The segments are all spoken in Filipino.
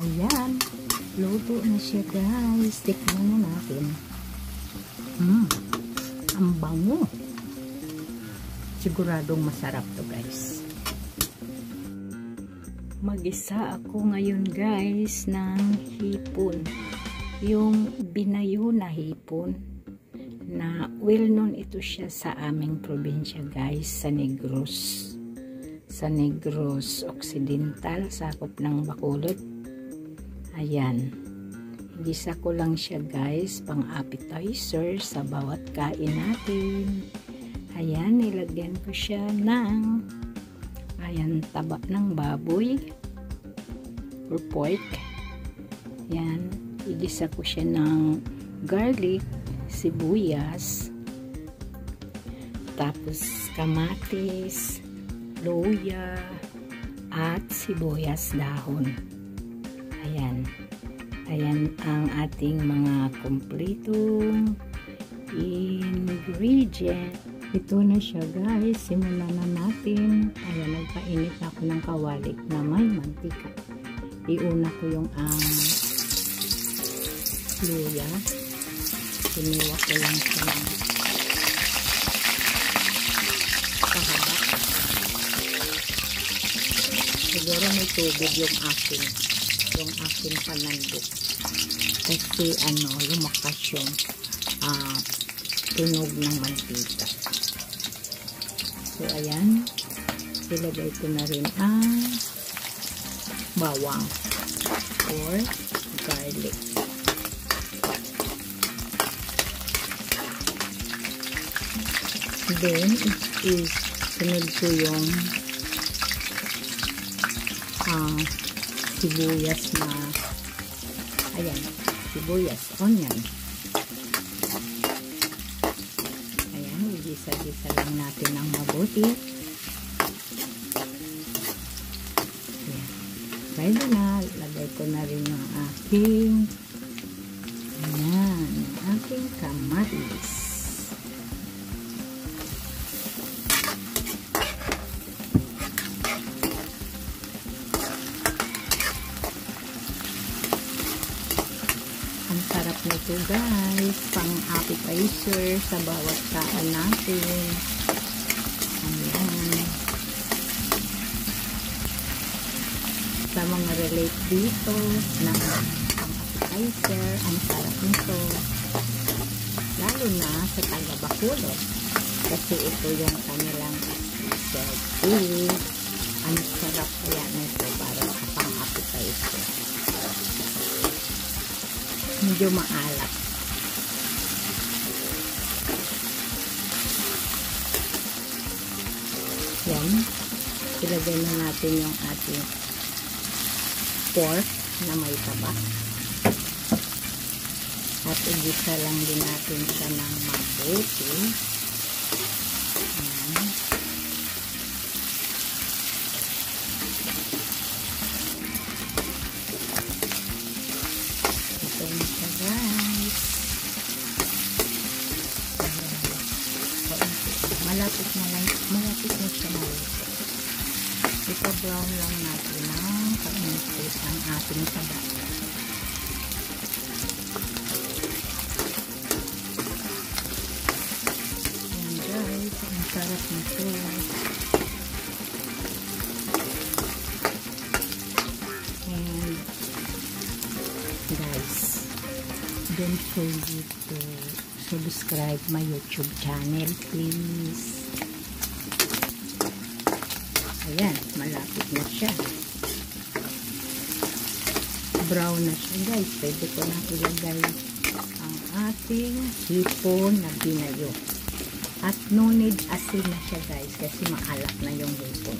Ayan, luto na siya guys. Tikman na natin. Ang bango. Siguradong masarap to guys. Mag-isa ako ngayon guys ng hipon. Yung binayo na hipon na well known ito siya sa aming probinsya guys, sa Negros. Sa Negros Occidental, sakop ng Bacolod. Ayan, igisa ko lang siya guys, pang appetizer sa bawat kain natin. Ayan, nilagyan ko siya ng taba ng baboy or pork. Ayan, igisa ko siya ng garlic, sibuyas, tapos kamatis, luya, at sibuyas dahon. Ayan ang ating mga kumpletong ingredient. Ito na siya guys, simulan na natin. Ayan, nagpainit ako ng kawali na may mantika. Iuna ko yung luya. Siniwa ko lang siya ng pahaba. Siguro may tubig yung aking panandok kasi lumakas yung tunog ng mantika. So ayan, ilagay ko na rin ang bawang or garlic. Then sunod ko yung sibuyas na sibuyas, onion. Ayan, igisa-gisa lang natin ang mabuti. Ayan, ready na. Lagay ko na rin yung aking kamatis. Ang sarap nito guys, pang appetizer sa bawat kain natin. Ayan. Sa mga relate dito na pang appetizer, ang sarap nito. Lalo na sa taga Bacolod. Kasi ito yung kanilang specialty. Ang sarap kaya nito para sa pang appetizer. Medyo maalat. Yan. Ilagay na natin yung ating pork na may taba. At igisa lang din natin siya ng mabuti. Ayan. Malapit na siya maluto. Ipa-brown lang natin ng kaunti ang ating taba. Ayan guys, ang sarap nito. And guys, don't forget to subscribe my YouTube channel please. Ayan, malapit na siya. Brown na siya guys. Pwede ko na ilagay ang ating hipon na binayo. At no need asin na siya guys kasi maalat na yung hipon.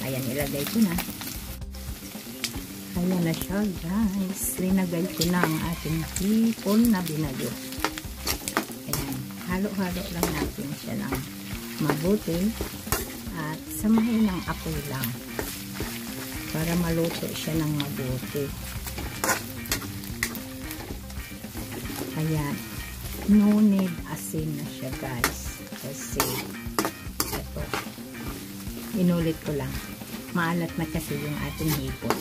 Ayan, ilagay ko na. Ayan na siya guys. Linagay ko na ang ating hipon na binayo. Ayan, halo-halo lang natin siya ng mabuti. At samahin ng apoy lang para maluto siya ng mabuti. Ayan, no need asin na siya guys kasi ito, inulit ko lang, maalat na kasi yung ating hipon.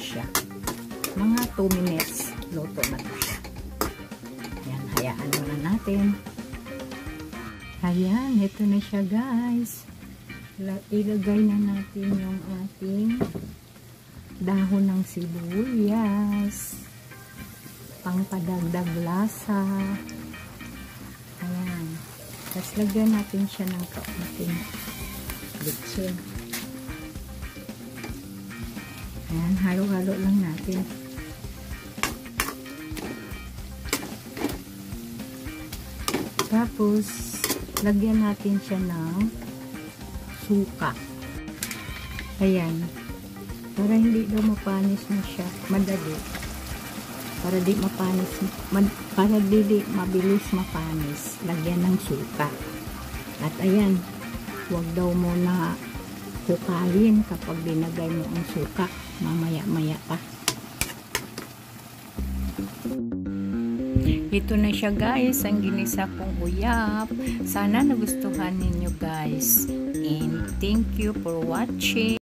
siya. Mga 2 minutes, luto na to siya. Ayan, hayaan muna natin. Ayan, ito na siya guys. Ilagay na natin yung ating dahon ng sibuyas. Pangpadagdag lasa. Ayan. Tapos lagyan natin siya ng kaunting bitsin. Ayan, halo-halo lang natin. Tapos, lagyan natin siya ng suka. Ayan. Para hindi daw mapanis na siya. Madali. Para di mapanis. Para di mabilis mapanis. Lagyan ng suka. At ayan. Huwag daw muna kukalin kapag dinagay mo ang suka. Mamaya-maya pa. Ito na siya guys, ang ginisa kong uyap. Sana nagustuhan ninyo guys. And thank you for watching.